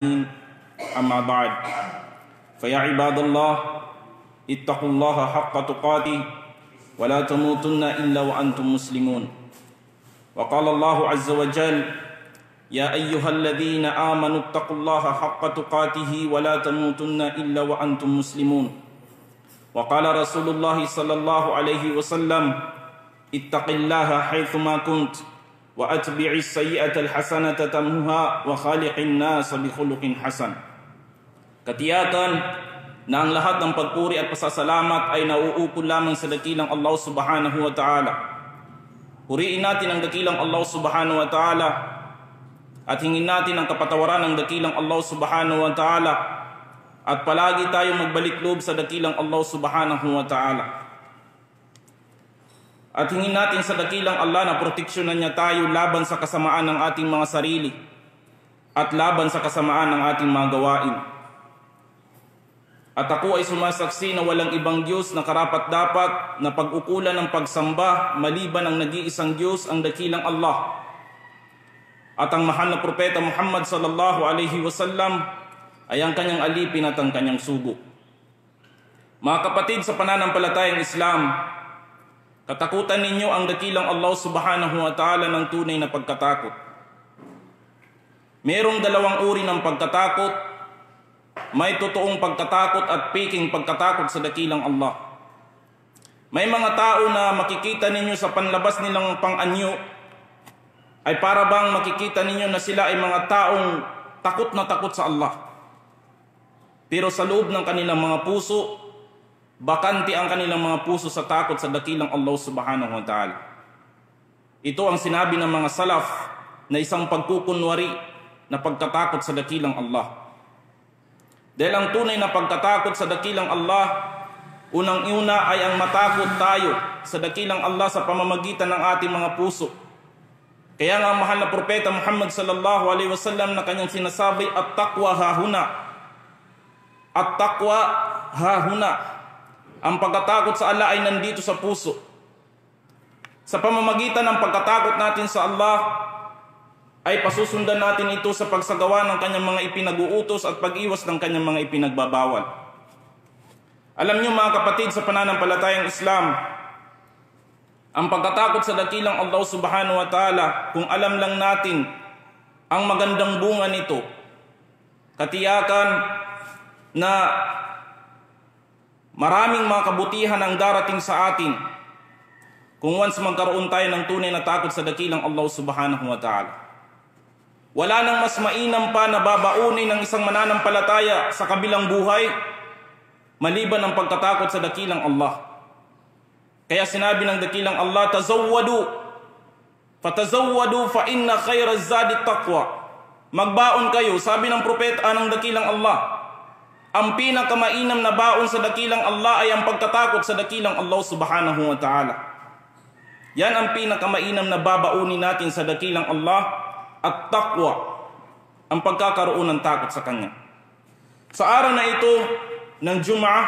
أما بعد فيا عباد الله اتقوا الله حق تقاته ولا تموتن إلا وأنتم مسلمون. وقال الله عز وجل يا أيها الذين آمنوا اتقوا الله حق تقاته ولا تموتن إلا وأنتم مسلمون. وقال رسول الله صلى الله عليه وسلم اتق الله حيثما كنت وأتبع السيئة الحسنة تمحها وخالق الناس بخلق حسن. Katiyakan na ang lahat ng pagpuri at pasasalamat ay nauukol lamang sa dakilang Allah subhanahu wa ta'ala. Puriin natin ang dakilang Allah subhanahu wa ta'ala at hingin natin ang kapatawaran ng dakilang Allah subhanahu wa ta'ala at palagi tayong magbalik loob sa dakilang Allah subhanahu wa ta'ala. At hingin natin sa dakilang Allah na proteksyonan niya tayo laban sa kasamaan ng ating mga sarili at laban sa kasamaan ng ating mga gawain. At ako ay sumasaksi na walang ibang Diyos na karapat-dapat na pag-ukulan ng pagsamba maliban ang nag-iisang Diyos, ang dakilang Allah. At ang mahal na propeta Muhammad sallallahu alaihi wasallam ay ang kanyang alipin at ang kanyang sugo. Mga kapatid sa pananampalatayang Islam, katakutan ninyo ang dakilang Allah subhanahu wa ta'ala ng tunay na pagkatakot. Mayroong dalawang uri ng pagkatakot. May totoong pagkatakot at peking pagkatakot sa dakilang Allah. May mga tao na makikita ninyo sa panlabas nilang pang-anyo ay para bang makikita ninyo na sila ay mga taong takot na takot sa Allah. Pero sa loob ng kanilang mga puso, bakanti ang kanilang mga puso sa takot sa dakilang Allah subhanahu wa ta'ala. Ito ang sinabi ng mga salaf na isang pagkukunwari na pagkatakot sa dakilang Allah. Dahil ang tunay na pagkatakot sa dakilang Allah, unang-una ay ang matakot tayo sa dakilang Allah sa pamamagitan ng ating mga puso. Kaya nga mahal na propeta Muhammad sallallahu alaihi wasallam na kanyang sinasabi, at-taqwa hahuna. At-taqwa hahuna. Ang pagkatakot sa Allah ay nandito sa puso. Sa pamamagitan ng pagkatakot natin sa Allah, ay pasusundan natin ito sa pagsagawa ng kanyang mga ipinag-uutos at pag-iwas ng kanyang mga ipinagbabawal. Alam niyo mga kapatid sa pananampalatayang Islam, ang pagkatakot sa dakilang Allah subhanahu wa ta'ala, kung alam lang natin ang magandang bunga nito, katiyakan na maraming mga kabutihan ang darating sa atin kung once magkaroon tayo ng tunay na takot sa dakilang Allah subhanahu wa ta'ala. Wala nang mas mainam pa na babaunin ng isang mananampalataya sa kabilang buhay maliban ang pagkatakot sa dakilang Allah. Kaya sinabi ng dakilang Allah, tazawwadu fatazawwadu fa inna khairaz zadi taqwa. Magbaon kayo, sabi ng propeta ng dakilang Allah. Ang pinakamainam na baon sa dakilang Allah ay ang pagkatakot sa dakilang Allah subhanahu wa ta'ala. Yan ang pinakamainam na babaunin natin sa dakilang Allah at taqwa, ang pagkakaroon ng takot sa Kanya. Sa araw na ito ng Jum'ah,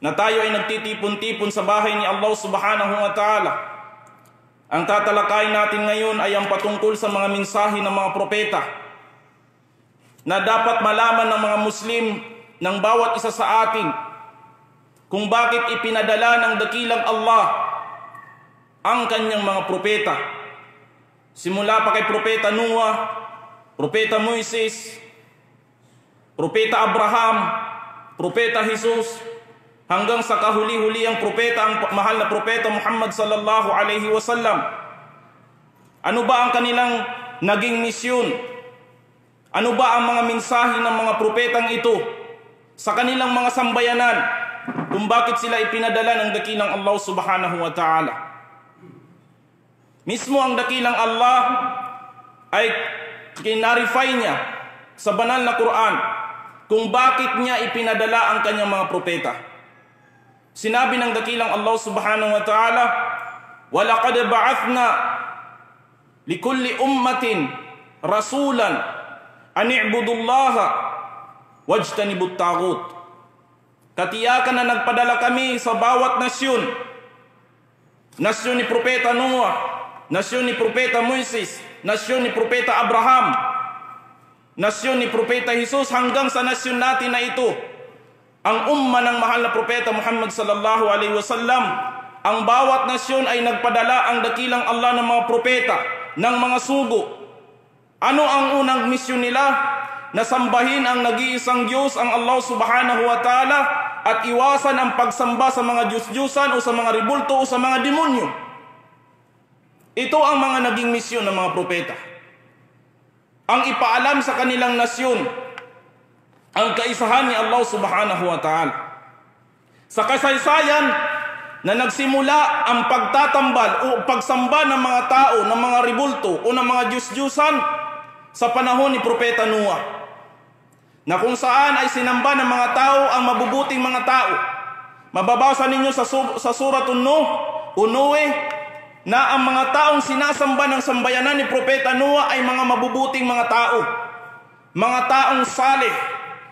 na tayo ay nagtitipon-tipon sa bahay ni Allah subhanahu wa ta'ala, ang tatalakayin natin ngayon ay ang patungkol sa mga mensahe ng mga propeta na dapat malaman ng mga Muslim ng bawat isa sa atin kung bakit ipinadala ng dakilang Allah ang kanyang mga propeta. Simula pa kay Propeta Noah, Propeta Moises, Propeta Abraham, Propeta Jesus, hanggang sa kahuli-huli ang propeta, ang mahal na propeta Muhammad sallallahu alaihi wasallam. Ano ba ang kanilang naging misyon? Ano ba ang mga mensahe ng mga propetang ito sa kanilang mga sambayanan kung bakit sila ipinadala ng dakilang Allah subhanahu wa ta'ala? Mismo ang dakilang Allah ay kinarify niya sa banal na Quran kung bakit niya ipinadala ang kanyang mga propeta. Sinabi ng dakilang Allah subhanahu wa ta'ala, وَلَقَدْ بَعَثْنَا لِكُلِّ أُمَّةٍ رَسُولًا أَنِ اعْبُدُوا اللَّهَ وَاجْتَنِبُوا الطَّاغُوتَ. Katiyakan na nagpadala kami sa bawat nasyon. Nasyon ni Propeta Noah, nasyon ni Propeta Moises, nasyon ni Propeta Abraham, nasyon ni Propeta Jesus hanggang sa nasyon natin na ito, ang umma ng mahal na Propeta Muhammad sallallahu alaihi wasallam, ang bawat nasyon ay nagpadala ang dakilang Allah ng mga propeta, ng mga sugo. Ano ang unang misyon nila? Nasambahin ang nag-iisang Diyos, ang Allah subhanahu wa ta'ala, at iwasan ang pagsamba sa mga Diyos-Diyusan o sa mga ribulto o sa mga demonyo. Ito ang mga naging misyon ng mga propeta. Ang ipaalam sa kanilang nasyon ang kaisahan ni Allah subhanahu wa ta'ala. Sa kasaysayan na nagsimula ang pagtatambal o pagsamba ng mga tao, ng mga ribulto o ng mga Diyos-Diyusan sa panahon ni Propeta Noah, na kung saan ay sinamba ng mga tao ang mabubuting mga tao. Mababasa ninyo sa Suratun Nuh o Noe na ang mga taong sinasamba ng sambayanan ni Propeta Noah ay mga mabubuting mga tao, mga taong saleh,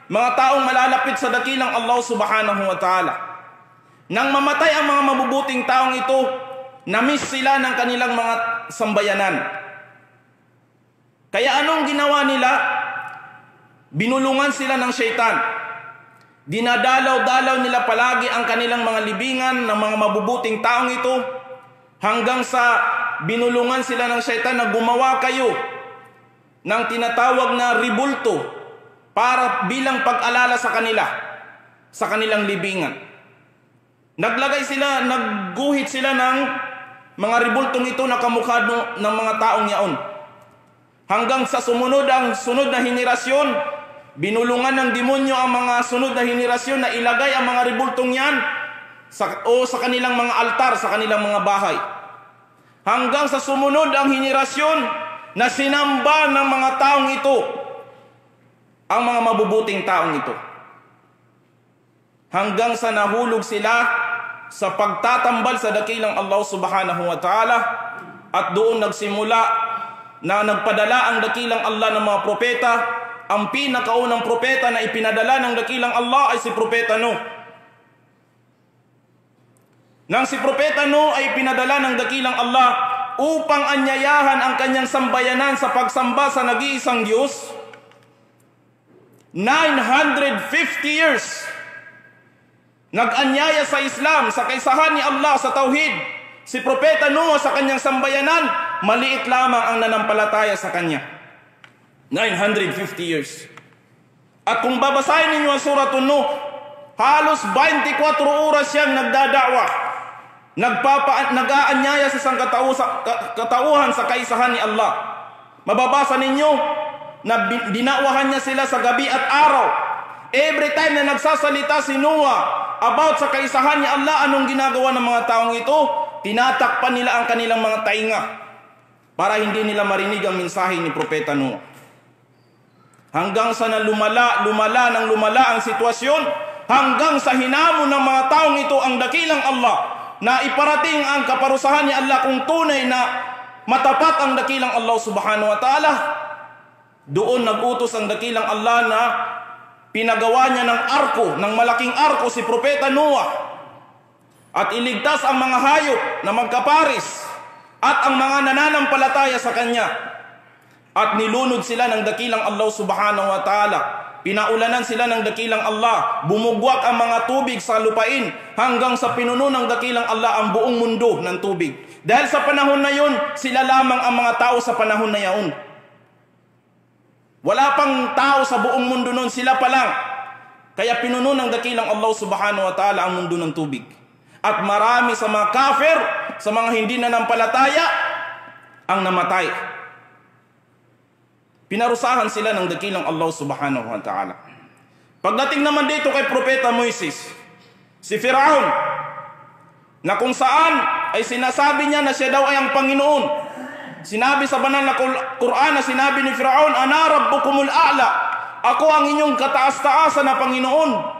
mga taong malalapit sa dakilang Allah subhanahu wa ta'ala. Nang mamatay ang mga mabubuting taong ito, na-miss sila ng kanilang mga sambayanan. Kaya anong ginawa nila? Binulungan sila ng syaitan. Dinadalaw-dalaw nila palagi ang kanilang mga libingan ng mga mabubuting taong ito, hanggang sa binulungan sila ng syaitan na gumawa kayo ng tinatawag na ribulto para bilang pag-alala sa kanila, sa kanilang libingan. Nagguhit sila ng mga ribultong ito na kamukha ng mga taong yaon. Hanggang sa sunod na henerasyon, binulungan ng demonyo ang mga sunod na henerasyon na ilagay ang mga ribultong yan sa kanilang mga altar, sa kanilang mga bahay. Hanggang sa sumunod ang henerasyon na sinamba ng mga taong ito, ang mga mabubuting taong ito. Hanggang sa nahulog sila sa pagtatambal sa dakilang Allah subhanahu wa ta'ala, at doon nagsimula na nagpadala ang dakilang Allah ng mga propeta. Ang pinakaunang propeta na ipinadala ng dakilang Allah ay si Propeta Nuh. Nang si Propeta Nuh ay pinadala ng dakilang Allah upang anyayahan ang kanyang sambayanan sa pagsamba sa nag-iisang Diyos, 950 years nag-anyaya sa Islam, sa kaisahan ni Allah, sa Tauhid. Si Propeta Nuh sa kanyang sambayanan, maliit lamang ang nanampalataya sa kanya. 950 years. At kung babasahin ninyo ang Suratun Nuh, halos 24 oras siyang nagdadakwa, nag-aanyaya sa katauhan sa kaisahan ni Allah. Mababasa ninyo na dinakwahan niya sila sa gabi at araw. Every time na nagsasalita si Noah about sa kaisahan ni Allah, anong ginagawa ng mga taong ito? Tinatakpan nila ang kanilang mga tainga para hindi nila marinig ang mensahe ni Propeta Noah. Hanggang sa lumala ang sitwasyon, hanggang sa hinamon ng mga taong ito ang dakilang Allah, na iparating ang kaparusahan ni Allah kung tunay na matapat ang dakilang Allah subhanahu wa ta'ala. Doon nagutos ang dakilang Allah na pinagawa niya ng arko, ng malaking arko si Propeta Noah, at iligtas ang mga hayop na magkaparis at ang mga nananampalataya sa kanya. At nilunod sila ng dakilang Allah subhanahu wa ta'ala. Pinaulanan sila ng dakilang Allah. Bumugwak ang mga tubig sa lupain hanggang sa pinuno ng dakilang Allah ang buong mundo ng tubig. Dahil sa panahon na yun, sila lamang ang mga tao sa panahon na yaon. Wala pang tao sa buong mundo nun, sila pa lang. Kaya pinuno ng dakilang Allah subhanahu wa ta'ala ang mundo ng tubig. At marami sa mga kafir, sa mga hindi nanampalataya, ang namatay. Pinarusahan sila ng dakilang Allah subhanahu wa ta'ala. Pagdating naman dito kay Propeta Moises, si Firaun, na kung saan ay sinasabi niya na siya daw ay ang Panginoon. Sinabi sa banal na Quran na sinabi ni Firaun, "Ana rabbukumul a'la." Ako ang inyong kataas-taasan na Panginoon.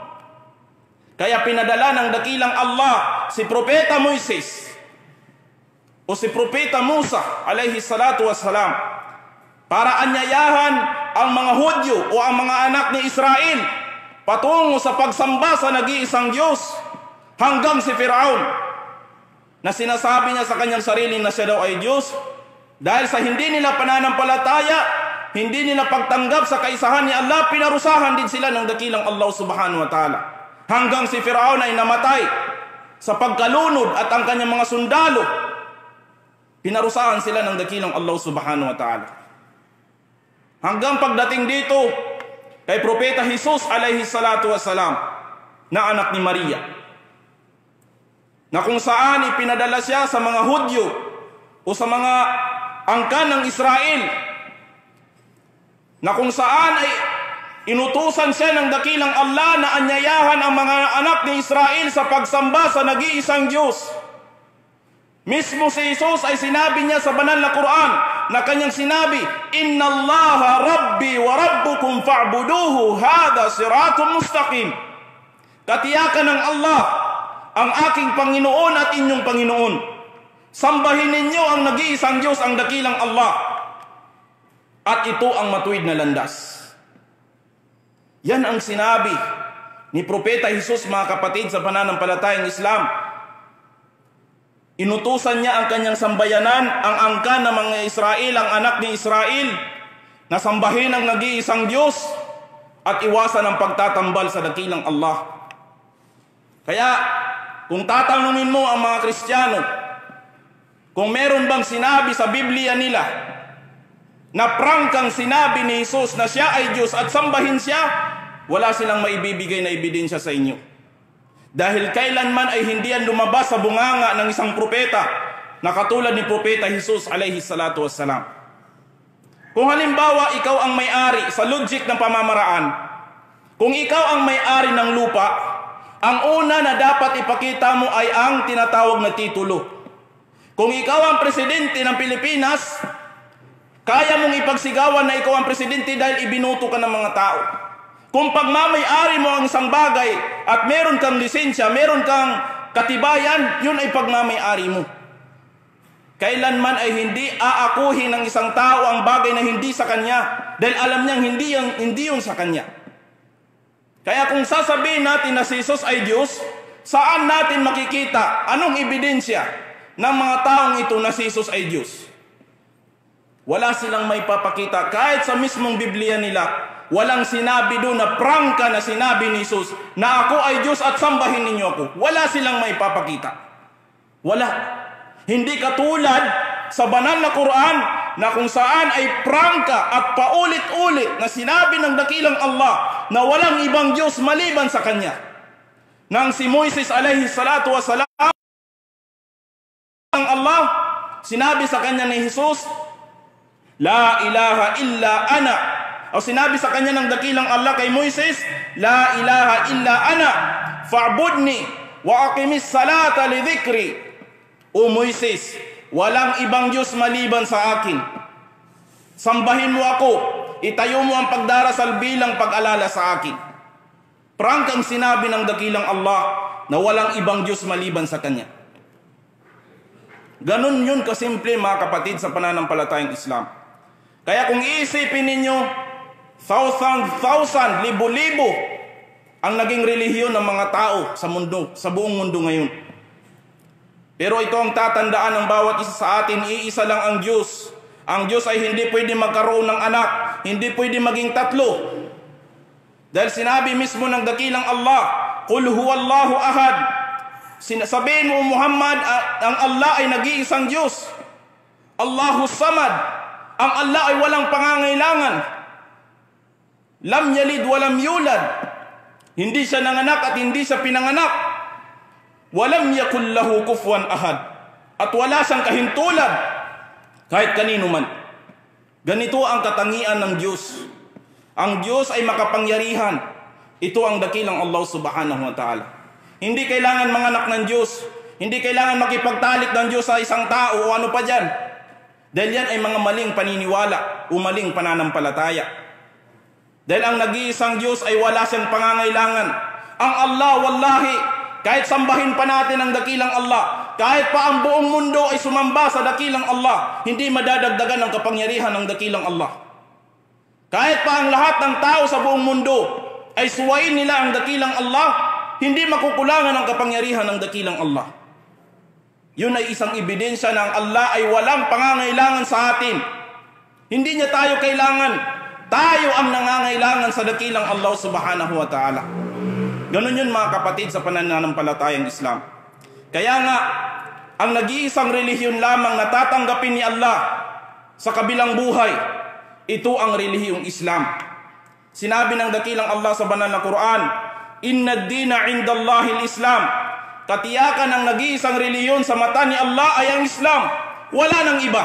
Kaya pinadala ng dakilang Allah si Propeta Moises o si Propeta Musa alayhi salatu wassalam para anyayahan ang mga Hudyo o ang mga anak ni Israel patungo sa pagsamba sa nag-iisang Diyos. Hanggang si Firaun, na sinasabi niya sa kanyang sarili na siya daw ay Diyos, dahil sa hindi nila pananampalataya, hindi nila pagtanggap sa kaisahan ni Allah, pinarusahan din sila ng dakilang Allah subhanahu wa ta'ala. Hanggang si Firaun ay namatay sa pagkalunod at ang kanyang mga sundalo, pinarusahan sila ng dakilang Allah subhanahu wa ta'ala. Hanggang pagdating dito kay Propeta Jesus alayhi salatu wassalam, na anak ni Maria, na kung saan ipinadala siya sa mga Hudyo o sa mga angkan ng Israel, na kung saan ay inutusan siya ng dakilang Allah na anyayahan ang mga anak ni Israel sa pagsamba sa nag-iisang Diyos. Mismo si Jesus ay sinabi niya sa banal na Quran, na kanyang sinabi, "Inna Allaha Rabbi wa Rabbukum fa'buduhu, hada siratun mustaqim." Katiyakan ng Allah ang aking Panginoon at inyong Panginoon. Sambahin ninyo ang nag-iisang Diyos, ang dakilang Allah. At ito ang matuwid na landas. Yan ang sinabi ni Propeta Jesus, mga kapatid, sa pananampalatayang Islam. Inutusan niya ang kanyang sambayanan, ang angkan ng mga Israel, ang anak ni Israel, na sambahin ang nag-iisang Diyos at iwasan ang pagtatambal sa dakilang Allah. Kaya, kung tatanungin mo ang mga Kristiyano, kung meron bang sinabi sa Biblia nila na prangkang sinabi ni Jesus na siya ay Diyos at sambahin siya, wala silang maibibigay na ebidensya sa inyo. Dahil kailanman ay hindi yan lumabas sa bunganga ng isang propeta na katulad ni Propeta Jesus alayhi salatu wassalam. Kung halimbawa ikaw ang may-ari sa logic ng pamamaraan, kung ikaw ang may-ari ng lupa, ang una na dapat ipakita mo ay ang tinatawag na titulo. Kung ikaw ang presidente ng Pilipinas, kaya mong ipagsigawan na ikaw ang presidente dahil ibinuto ka ng mga tao. Kung pagmamay-ari mo ang isang bagay at meron kang lisensya, meron kang katibayan, yun ay pagmamay-ari mo. Kailanman ay hindi aakuhin ng isang tao ang bagay na hindi sa kanya dahil alam niyang hindi yun sa kanya. Kaya kung sasabihin natin na si Jesus ay Diyos, saan natin makikita, anong ebidensya ng mga taong ito na si Jesus ay Diyos? Wala silang may papakita. Kahit sa mismong Biblia nila, walang sinabi doon na prangka na sinabi ni Jesus na ako ay Diyos at sambahin ninyo ako. Wala silang may papakita. Wala. Hindi katulad sa banal na Quran na kung saan ay prangka at paulit-ulit na sinabi ng dakilang Allah na walang ibang Diyos maliban sa Kanya. Nang si Moises alayhi salatu wassalam, ang Allah, sinabi sa kanya ni Jesus, "La ilaha illa ana." O sinabi sa kanya ng dakilang Allah kay Moises, "La ilaha illa ana, fa'budni wa aqimis salata li dhikri." O Moises, walang ibang Diyos maliban sa akin. Sambahin mo ako, itayo mo ang pagdarasal bilang pag-alala sa akin. Prangkang sinabi ng dakilang Allah na walang ibang Diyos maliban sa Kanya. Ganun yun kasimple, mga kapatid, sa pananampalatayang Islam. Kaya kung iisipin ninyo, libo-libo ang naging relihiyon ng mga tao sa mundo, sa buong mundo ngayon. Pero ito ang tatandaan ng bawat isa sa atin, iisa lang ang Diyos. Ang Diyos ay hindi pwede magkaroon ng anak, hindi pwede maging tatlo. Dahil sinabi mismo ng dakilang Allah, "Qul huwallahu ahad." Sabihin mo, Muhammad, ang Allah ay nag-iisang Diyos. Allahus samad. Ang Allah ay walang pangangailangan. Lam yalid walam yulad. Hindi siya nanganak at hindi siya pinanganak. Walam yakul lahu kufuwan ahad. At wala siyang kahintulad kahit kanino man. Ganito ang katangian ng Diyos. Ang Diyos ay makapangyarihan. Ito ang dakilang Allah subhanahu wa ta'ala. Hindi kailangan manganak ng Diyos. Hindi kailangan makipagtalik ng Diyos sa isang tao o ano pa dyan. Dahil yan ay mga maling paniniwala o maling pananampalataya. Dahil ang nag-iisang Diyos ay wala siyang pangangailangan. Ang Allah, wallahi, kahit sambahin pa natin ang dakilang Allah, kahit pa ang buong mundo ay sumamba sa dakilang Allah, hindi madadagdagan ang kapangyarihan ng dakilang Allah. Kahit pa ang lahat ng tao sa buong mundo ay suwain nila ang dakilang Allah, hindi makukulangan ang kapangyarihan ng dakilang Allah. Yun ay isang ebidensya ng Allah ay walang pangangailangan sa atin. Hindi niya tayo kailangan. Tayo ang nangangailangan sa dakilang Allah subhanahu wa ta'ala. Ganun yun mga kapatid sa pananampalatayang Islam. Kaya nga, ang nag-iisang relihiyon lamang na tatanggapin ni Allah sa kabilang buhay, ito ang relihiyong Islam. Sinabi ng dakilang Allah sa banal na Quran, "Inna ad-dina 'indallahi al-Islam." Katiyakan ang nag-iisang relihiyon sa mata ni Allah ay ang Islam. Wala nang iba.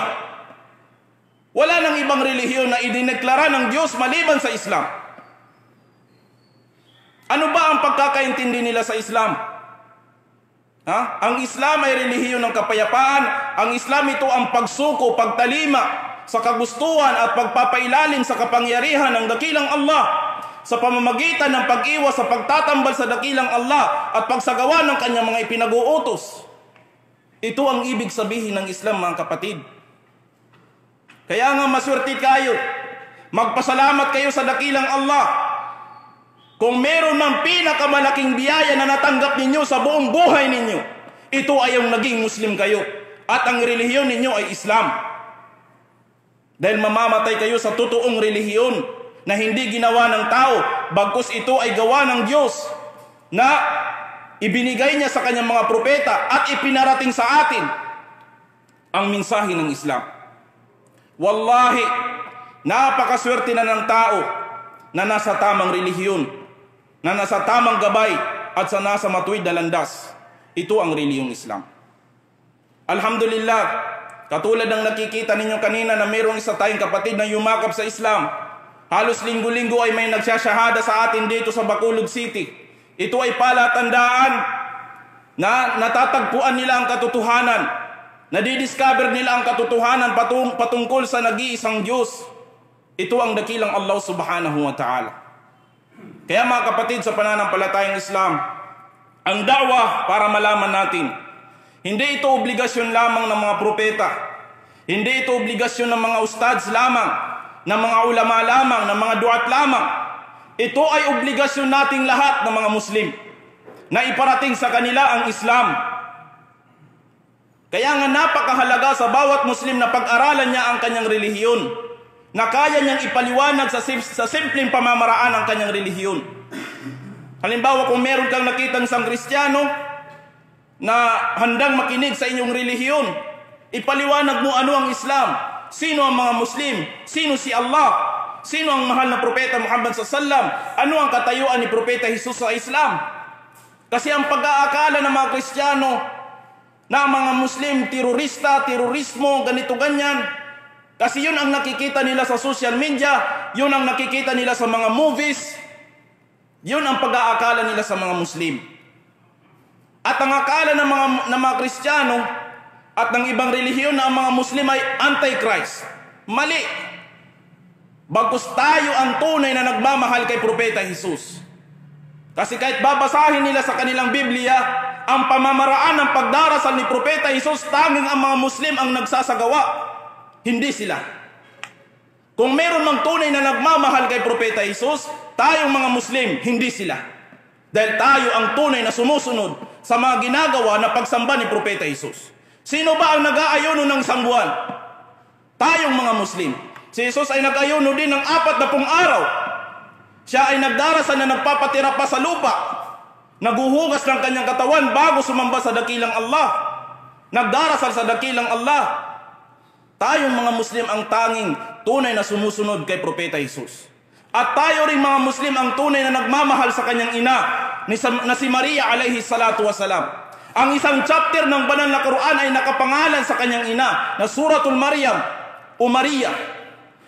Wala nang ibang relihiyon na idineklara ng Diyos maliban sa Islam. Ano ba ang pagkakaintindi nila sa Islam? Ang Islam ay relihiyon ng kapayapaan. Ang Islam ito ang pagsuko, pagtalima sa kagustuhan at pagpapailalim sa kapangyarihan ng dakilang Allah sa pamamagitan ng pag-iwas sa pagtatambal sa dakilang Allah at pagsagawa ng kanyang mga ipinag-uutos. Ito ang ibig sabihin ng Islam, mga kapatid. Kaya nga maswerte kayo, magpasalamat kayo sa dakilang Allah kung meron ng pinakamalaking biyaya na natanggap ninyo sa buong buhay ninyo. Ito ay yung naging Muslim kayo at ang relihiyon ninyo ay Islam. Dahil mamamatay kayo sa totoong relihiyon na hindi ginawa ng tao, bagkus ito ay gawa ng Diyos na ibinigay niya sa kanyang mga propeta at ipinarating sa atin ang mensahe ng Islam. Wallahi, napakaswerte na ng tao na nasa tamang relihiyon, na nasa tamang gabay at sa nasa matuwid na landas. Ito ang relihiyong Islam. Alhamdulillah, katulad ng nakikita ninyo kanina na mayroong isa tayong kapatid na yumakap sa Islam. Halos linggo-linggo ay may nagsasyahada sa atin dito sa Bacolod City. Ito ay palatandaan na natatagpuan nila ang katotohanan. Nadidiscover nila ang katotohanan patungkol sa nag-iisang Diyos. Ito ang dakilang Allah subhanahu wa ta'ala. Kaya mga kapatid sa pananampalatayang Islam, ang da'wah para malaman natin, hindi ito obligasyon lamang ng mga propeta. Hindi ito obligasyon ng mga ustads lamang, ng mga ulama lamang, ng mga duat lamang. Ito ay obligasyon nating lahat ng mga Muslim na iparating sa kanila ang Islam. Kaya nga napakahalaga sa bawat Muslim na pag-aralan niya ang kanyang relihiyon, na kaya niyang ipaliwanag sa simpleng pamamaraan ang kanyang relihiyon. Halimbawa, kung meron kang nakitang isang Kristiyano na handang makinig sa inyong relihiyon, ipaliwanag mo ano ang Islam, sino ang mga Muslim, sino si Allah, sino ang mahal na propeta Muhammad sallallahu, ano ang katayuan ni propeta Jesus sa Islam. Kasi ang pag-aakala ng mga Kristiyano na mga Muslim terorista, terorismo, ganito ganyan, kasi yun ang nakikita nila sa social media, yun ang nakikita nila sa mga movies, yun ang pag-aakala nila sa mga Muslim. At ang akala ng mga Kristiyano at ng ibang relihiyon na ang mga Muslim ay anti-Christ. Mali. Bagkus tayo ang tunay na nagmamahal kay propeta Jesus. Kasi kahit babasahin nila sa kanilang Biblia, ang pamamaraan ng pagdarasal ni propeta Jesus, tanging ang mga Muslim ang nagsasagawa. Hindi sila. Kung meron mang tunay na nagmamahal kay propeta Jesus, tayong mga Muslim, hindi sila. Dahil tayo ang tunay na sumusunod sa mga ginagawa na pagsamba ni propeta Jesus. Sino ba ang nag-aayuno ng isang buwan? Tayong mga Muslim. Si Jesus ay nag-ayuno din ng 40 araw. Siya ay nagdarasal na nagpapatira pa sa lupa. Naguhugas ng kanyang katawan bago sumamba sa dakilang Allah. Nagdarasal sa dakilang Allah. Tayong mga Muslim ang tanging tunay na sumusunod kay propeta Jesus. At tayo rin mga Muslim ang tunay na nagmamahal sa kanyang ina na si Maria alayhi salatu wasalam. Ang isang chapter ng banal na Quran ay nakapangalan sa kanyang ina na Suratul Maryam o Maria,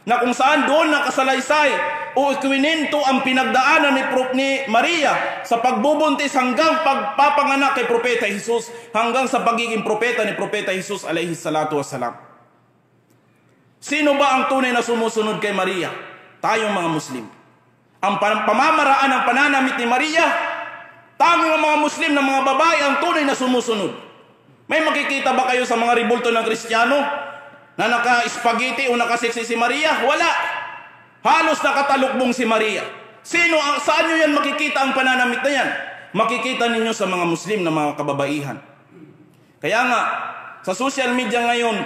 na kung saan doon nakasalaysay o ikwinento ang pinagdaanan ni Maria sa pagbubuntis hanggang pagpapanganak kay propeta Jesus, hanggang sa pagiging propeta ni propeta Jesus alayhi salatu wasalam. Sino ba ang tunay na sumusunod kay Maria? Tayong mga Muslim. Ang pamamaraan ng pananamit ni Maria, tanging ang mga Muslim na mga babae ang tunay na sumusunod. May makikita ba kayo sa mga ribulto ng Kristiyano na naka-spaghetti o nakaseksi si Maria? Wala. Halos nakatalukbong si Maria. Saan nyo yan makikita ang pananamit na yan? Makikita ninyo sa mga Muslim na mga kababaihan. Kaya nga, sa social media ngayon,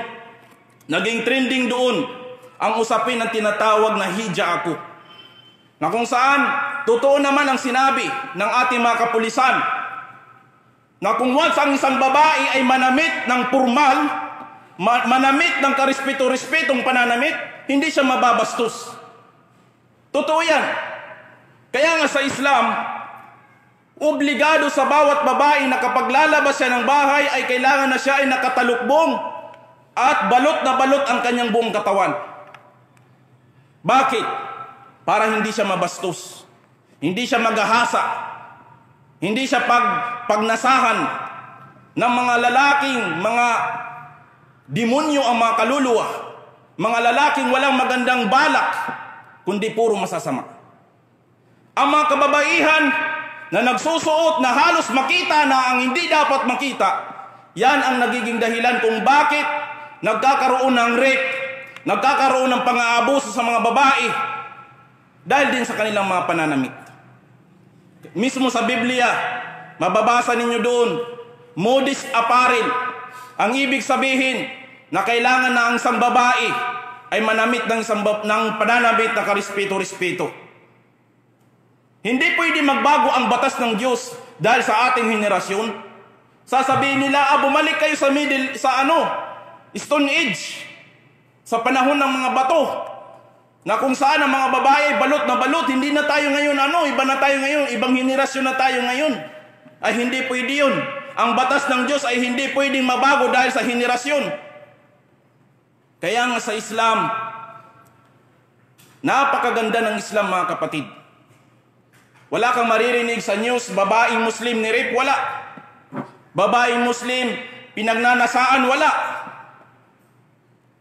naging trending doon ang usapin ng tinatawag na hijya ako. Na kung saan, totoo naman ang sinabi ng ating mga kapulisan na kung once ang isang babae ay manamit ng formal, manamit ng karespeto-respetong pananamit, hindi siya mababastos. Totoo yan. Kaya nga sa Islam, obligado sa bawat babae na kapag lalabas siya ng bahay ay kailangan na siya ay nakatalukbong at balot na balot ang kanyang buong katawan. Bakit? Para hindi siya mabastos, hindi siya maghahasa, hindi siya pagnasahan ng mga lalaking, mga demonyo ang mga kaluluwa, mga lalaking walang magandang balak, kundi puro masasama. Ang mga kababaihan na nagsusuot na halos makita na ang hindi dapat makita, yan ang nagiging dahilan kung bakit nagkakaroon ng rape, nagkakaroon ng pang-aabuso sa mga babae, dahil din sa kanilang mga pananamit. Mismo sa Biblia, mababasa ninyo doon, modest apparel. Ang ibig sabihin na kailangan na ang isang babae ay manamit ng pananamit na karespeto-respeto. Hindi pwede magbago ang batas ng Diyos dahil sa ating henerasyon. Sasabihin nila, bumalik kayo sa Stone Age, sa panahon ng mga bato, na kung saan ang mga babae balot na balot. Hindi na tayo ngayon iba na tayo ngayon, ibang henerasyon na tayo ngayon. Ay hindi pwede yun. Ang batas ng Diyos ay hindi pwedeng mabago dahil sa henerasyon. Kaya nga sa Islam, napakaganda ng Islam mga kapatid. Wala kang maririnig sa news, babaeng Muslim ni rape, wala. Babaeng Muslim, pinagnanasaan, wala.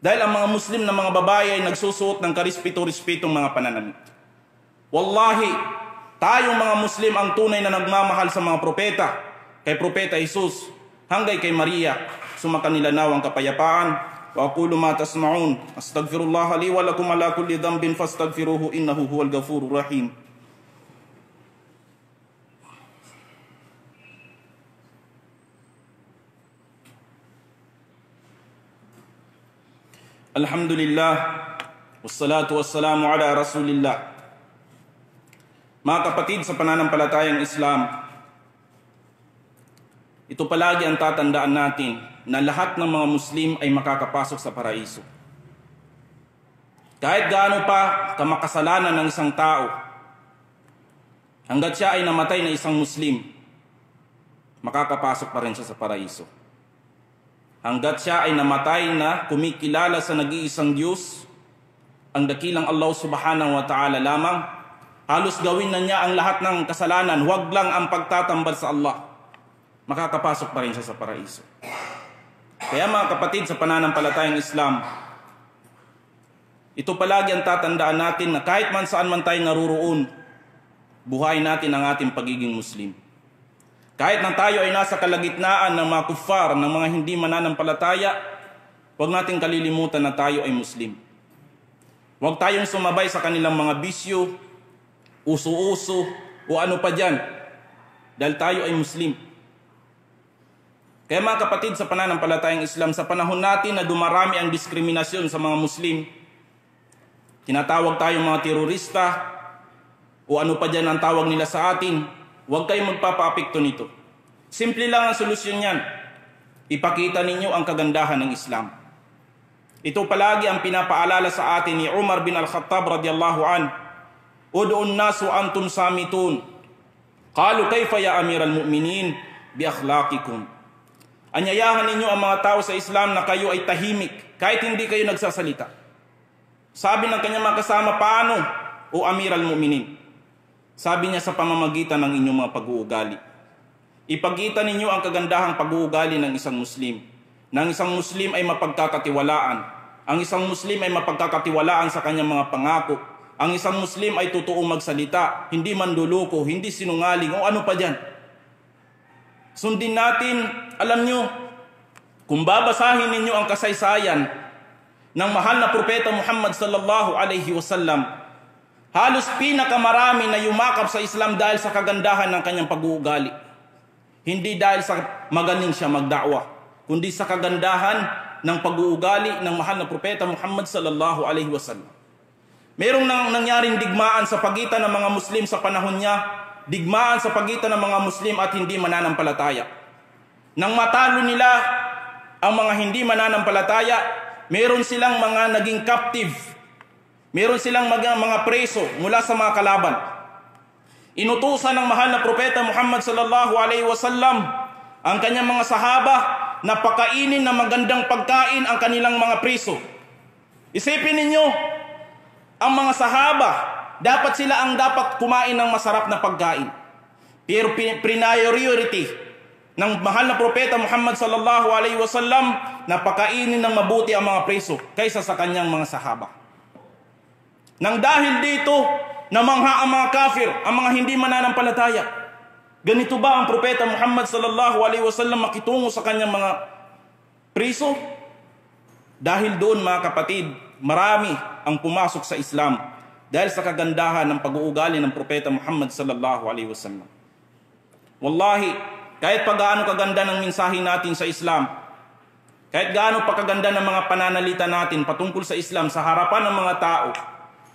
Dahil ang mga Muslim na mga babae ay nagsusuot ng karespeto-respetong mga pananamit. Wallahi, tayong mga Muslim ang tunay na nagmamahal sa mga propeta, kay Propeta Jesus, hanggang kay Maria, sumakanila nawang kapayapaan. Wa aqulu ma tasma'un, astaghfirullah li wa lakum ala kulli dhanbin fastaghfiruhu innahu huwal ghafurur rahim. Alhamdulillah, wassalatu wassalamu ala rasulillah. Mga kapatid sa pananampalatayang Islam, ito palagi ang tatandaan natin na lahat ng mga Muslim ay makakapasok sa paraiso. Kahit gaano pa kamakasalanan ng isang tao, hanggat siya ay namatay na isang Muslim, makakapasok pa rin siya sa paraiso. Hanggat siya ay namatay na kumikilala sa nag-iisang Diyos, ang dakilang Allah subhanahu wa ta'ala lamang, halos gawin na niya ang lahat ng kasalanan, huwag lang ang pagtatambal sa Allah, makakapasok pa rin siya sa paraiso. Kaya mga kapatid sa pananampalatayang Islam, ito palagi ang tatandaan natin na kahit man saan man tayo naruroon, buhay natin ang ating pagiging Muslim. Kahit na tayo ay nasa kalagitnaan ng mga kuffar, ng mga hindi mananampalataya, huwag natin kalilimutan na tayo ay Muslim. Huwag tayong sumabay sa kanilang mga bisyo, uso-uso, o ano pa dyan, dahil tayo ay Muslim. Kaya mga kapatid sa pananampalatayang Islam, sa panahon natin na dumarami ang diskriminasyon sa mga Muslim, tinatawag tayong mga terorista, o ano pa dyan ang tawag nila sa atin, huwag kayong magpapa-apekto nito. Simple lang ang solusyon niyan. Ipakita ninyo ang kagandahan ng Islam. Ito palagi ang pinapaalala sa atin ni Umar bin Al-Khattab radiyallahu an. Ud'un nasu antum samitun. Qalu kayfa ya amiral mu'minin bi akhlaqikum. Anyayahan ninyo ang mga tao sa Islam na kayo ay tahimik kahit hindi kayo nagsasalita. Sabi ng kanyang mga kasama, paano o amiral mu'minin? Sabi niya, sa pamamagitan ng inyong mga pag-uugali. Ipagkita ninyo ang kagandahang pag-uugali ng isang Muslim. Nang isang Muslim ay mapagkakatiwalaan. Ang isang Muslim ay mapagkakatiwalaan sa kanyang mga pangako. Ang isang Muslim ay totoong magsalita, hindi manduloko, hindi sinungaling, o ano pa dyan. Sundin natin, alam nyo, kung babasahin ninyo ang kasaysayan ng mahal na Propeta Muhammad sallallahu alaihi wasallam, halos pinakamarami na yumakap sa Islam dahil sa kagandahan ng kanyang pag-uugali. Hindi dahil sa magaling siya magdakwa, kundi sa kagandahan ng pag-uugali ng mahal na propeta Muhammad sallallahu alaihi wasallam. Merong nangyaring digmaan sa pagitan ng mga Muslim sa panahon niya, digmaan sa pagitan ng mga Muslim at hindi mananampalataya. Nang matalo nila ang mga hindi mananampalataya, meron silang mga naging captive, meron silang mga preso mula sa mga kalaban. Inutusan ng mahal na propeta Muhammad sallallahu alaihi wasallam ang kanyang mga sahaba na pakainin ng magandang pagkain ang kanilang mga preso. Isipin ninyo, ang mga sahaba, dapat sila ang dapat kumain ng masarap na pagkain. Pero priority ng mahal na propeta Muhammad sallallahu alaihi wasallam na pakainin ng mabuti ang mga preso kaysa sa kanyang mga sahaba. Nang dahil dito, namangha ang mga kafir, ang mga hindi mananampalataya. Ganito ba ang propeta Muhammad sallallahu alaihi wasallam makitungo sa kanyang mga preso? Dahil doon mga kapatid, marami ang pumasok sa Islam dahil sa kagandahan ng pag-uugali ng propeta Muhammad sallallahu alaihi wasallam. Wallahi, kahit pa gaano kaganda ng mensahe natin sa Islam, kahit gaano pa kaganda ng mga pananalita natin patungkol sa Islam sa harapan ng mga tao,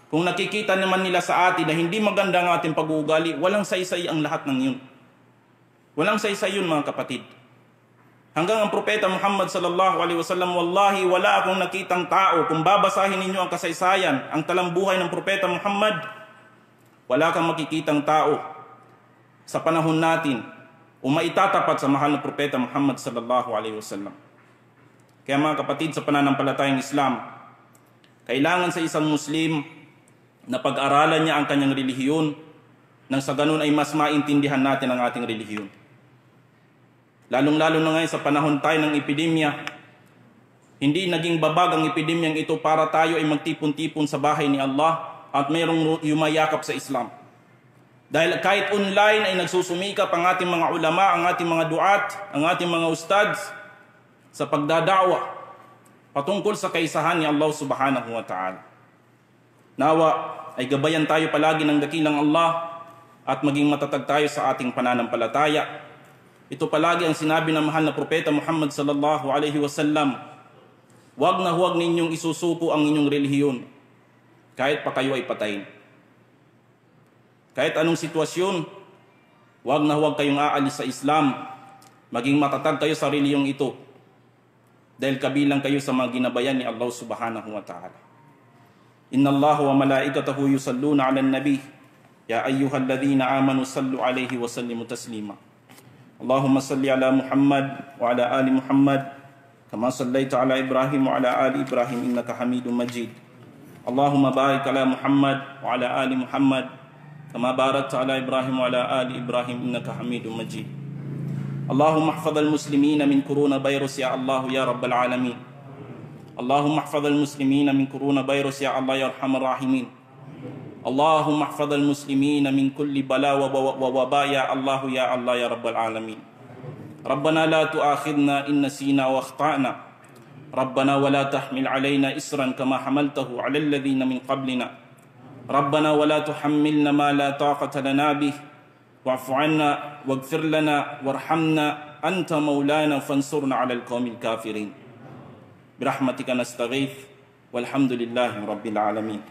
kung nakikita naman nila sa atin na hindi maganda ang ating pag-uugali, walang saysay ang lahat ng yun. Walang saysay yun mga kapatid. Hanggang ang propeta Muhammad sallallahu alaihi wasallam, wallahi wala akong nakitang tao, kung babasahin ninyo ang kasaysayan, ang talambuhay ng propeta Muhammad, wala kang makikitang tao sa panahon natin o maitatapat sa mahal na propeta Muhammad sallallahu alaihi wasallam. Kaya mga kapatid, sa pananampalatayang Islam, kailangan sa isang Muslim na pag-aralan niya ang kanyang relihiyon nang sa ganun ay mas maintindihan natin ang ating relihiyon. Lalong-lalo na ngayon sa panahon tayo ng epidemya, hindi naging babag ang epidemyang ito para tayo ay magtipon-tipon sa bahay ni Allah at mayroong yumayakap sa Islam. Dahil kahit online ay nagsusumikap ang ating mga ulama, ang ating mga duat, ang ating mga ustads sa pagdadawa patungkol sa kaisahan ni Allah subhanahu wa ta'ala. Nawa ay gabayan tayo palagi ng dakilang Allah at maging matatag tayo sa ating pananampalataya. Ito palagi ang sinabi ng mahal na propeta Muhammad sallallahu alaihi wasallam, huwag na huwag ninyong isusuko ang inyong relihiyon kahit pa kayo ay patayin. Kahit anong sitwasyon, huwag na huwag kayong aalis sa Islam, maging matatag kayo sa relihiyong ito dahil kabilang kayo sa mga ginabayan ni Allah subhanahu wa ta'ala. Inna Allah wa malaikatahu yusalluna ala nabi ya ayyuhalladhina amanu sallu alaihi wa sallimu taslima. Allahumma salli ala Muhammad wa ala ali Muhammad kama sallaita ala Ibrahim wa ala ali Ibrahim innaka Hamidum Majid. Allahumma barik ala Muhammad wa ala ali Muhammad kama barakta ala Ibrahim wa ala ali Ibrahim innaka Hamidum Majid. Allahumma ihfadh al-muslimina min coronavirus ya Allah ya rabbal alamin. Allahumma ihfadh al-muslimina min coronavirus ya Allah ya arhamar rahimin. اللهم احفظ المسلمين من كل بلاء ووباء يا الله يا رب العالمين. ربنا لا تؤاخذنا إن نسينا واخطأنا. ربنا ولا تحمل علينا إسرا كما حملته على الذين من قبلنا. ربنا ولا تحملنا ما لا طاقة لنا به واعف عنا واغفر لنا وارحمنا أنت مولانا فانصرنا على القوم الكافرين. برحمتك نستغيث والحمد لله رب العالمين.